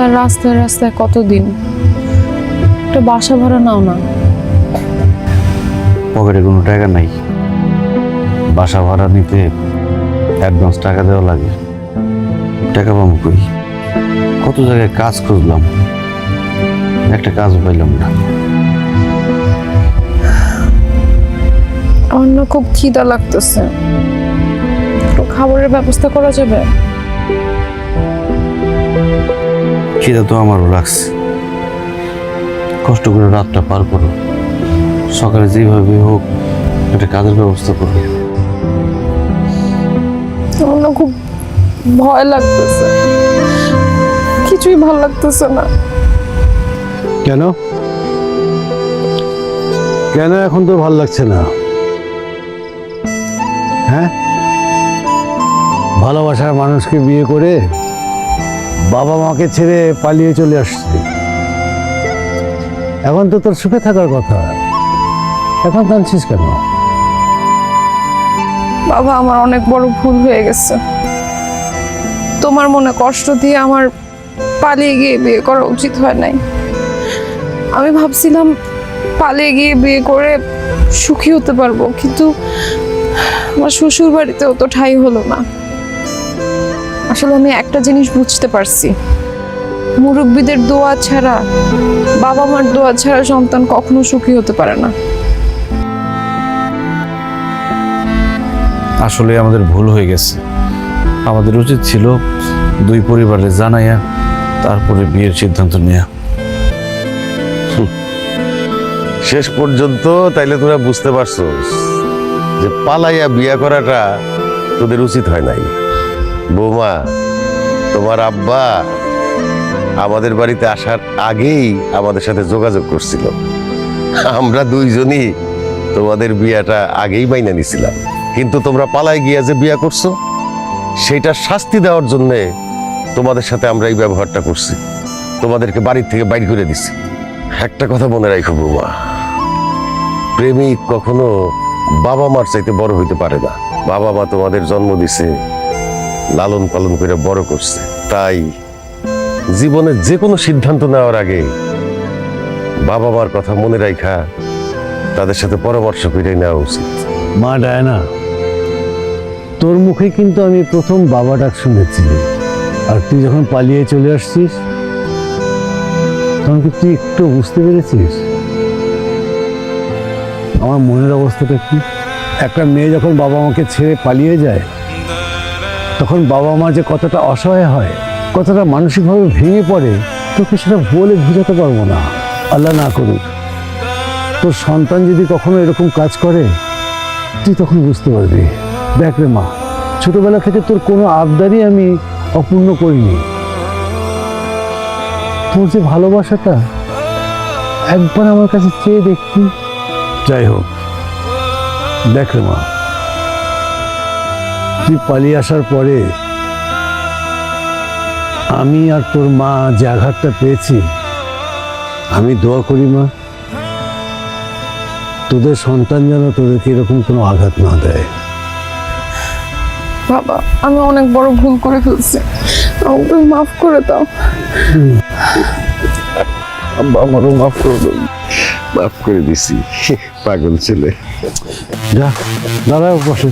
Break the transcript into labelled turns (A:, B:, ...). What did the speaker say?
A: একা রাস্তায় রাস্তায় কতদিন, একটা বাসা ভাড়া নাও না।
B: পকেটে কোনো টাকা নাই, বাসা ভাড়া নিতে অ্যাডভান্স টাকা দেওয়া লাগে। টাকা পাবো কই? কত জায়গায় কাজ খুঁজলাম, একটা কাজও পাইলাম না।
A: আমার না খুব খিদা লাগতেছে, একটু খাবারের ব্যবস্থা করা যাবে?
B: খিদা তো আমারও লাগছে। কষ্ট করে রাতটা পার করো, সকালে যেভাবে হোক একটা কাজের ব্যবস্থা করো।
A: আমার না খুব ভয় লাগতেছে, কিছুই ভালো লাগতেছে না।
C: কেন কেন এখন তো ভালো লাগছে না? হ্যাঁ, ভালোবাসার মানুষকে বিয়ে করে বাবা মাকে ছেড়ে পালিয়ে চলে আসছে। এখন তো তোর সুখে থাকার কথা, এখন কাঁদছিস কেন?
A: বাবা, আমার অনেক বড় ভুল হয়ে গেছে। তোমার মনে কষ্ট দিয়ে আমার পালিয়ে গিয়ে বিয়ে করা উচিত হয় নাই। আমি ভাবছিলাম পালিয়ে গিয়ে বিয়ে করে সুখী হতে পারবো, কিন্তু আমার শ্বশুর বাড়িতেও তো ঠাঁই হলো না। আসলে আমি একটা জিনিস বুঝতে পারছি, মুরব্বীদের দোয়া ছাড়া, বাবা মার দোয়া ছাড়া সন্তান কখনো সুখী হতে পারে না।
B: আসলে আমাদের ভুল হয়ে গেছে। আমাদের উচিত ছিল দুই পরিবারে জানাইয়া তারপরে বিয়ের সিদ্ধান্ত নেওয়া।
D: শেষ পর্যন্ত তাইলে তোরা বুঝতে পারছস যে পালাইয়া বিয়া করাটা তোদের উচিত হয় নাই। বৌমা, তোমার আব্বা আমাদের বাড়িতে আসার আগেই আমাদের সাথে যোগাযোগ করছিল। আমরা দুইজনই তোমাদের বিয়াটা আগেই মাইনা নিছিলাম, কিন্তু তোমরা পালাই গিয়া যে বিয়া করছো সেটা শাস্তি দেওয়ার জন্যে তোমাদের সাথে আমরা এই ব্যবহারটা করছি, তোমাদেরকে বাড়ির থেকে বাইর করে দিছি। একটা কথা মনে রাখো বৌমা, প্রেমিক কখনো বাবা মার চাইতে বড় হইতে পারে না। বাবা মা তোমাদের জন্ম দিছে, লালন পালন করে বড় করছে, তাই জীবনে যে কোনো সিদ্ধান্ত নেওয়ার আগে বাবা মার কথা মনে রাখা তাদের সাথে পরামর্শ করে নেওয়া উচিত।
C: মা ডায়না, তোর মুখে কিন্তু আমি প্রথম বাবা ডাক শুনেছি, আর তুই যখন পালিয়ে চলে আসছিস তখন কি তুই একটু বুঝতে পেরেছিস আমার মনের অবস্থাটা কি? একটা মেয়ে যখন বাবা মাকে ছেড়ে পালিয়ে যায় তখন বাবা মা যে কতটা অসহায় হয়, কতটা মানসিকভাবে ভেঙে পড়ে, তোকে সেটা বলে বোঝাতে পারবো না। আল্লাহ না করুক তোর সন্তান যদি কখনো এরকম কাজ করে, তুই তখন বুঝতে পারবি। দেখ রে মা, ছোটবেলা থেকে তোর কোনো আবদারই আমি অপূর্ণ করিনি। তোর যে ভালোবাসাটা একবার আমার কাছে চেয়ে দেখতি। যাই হোক, দেখ রে মা, তুই পালিয়ে আসার পরে আমি আর তোর মা যে আঘাতটা পেয়েছি, আমি দোয়া করি মা তোদের সন্তান যেন তোদেরকে এরকম কোনো আঘাত না দেয়।
A: বাবা, আমি অনেক বড় ভুল করে ফেলছি, আমাকে তুমি মাফ করে দাও।
D: আমারও মাফ করে দাও। মাফ করে দিছি, পাগল ছেলে।
C: যা দাঁড়াও, বসে।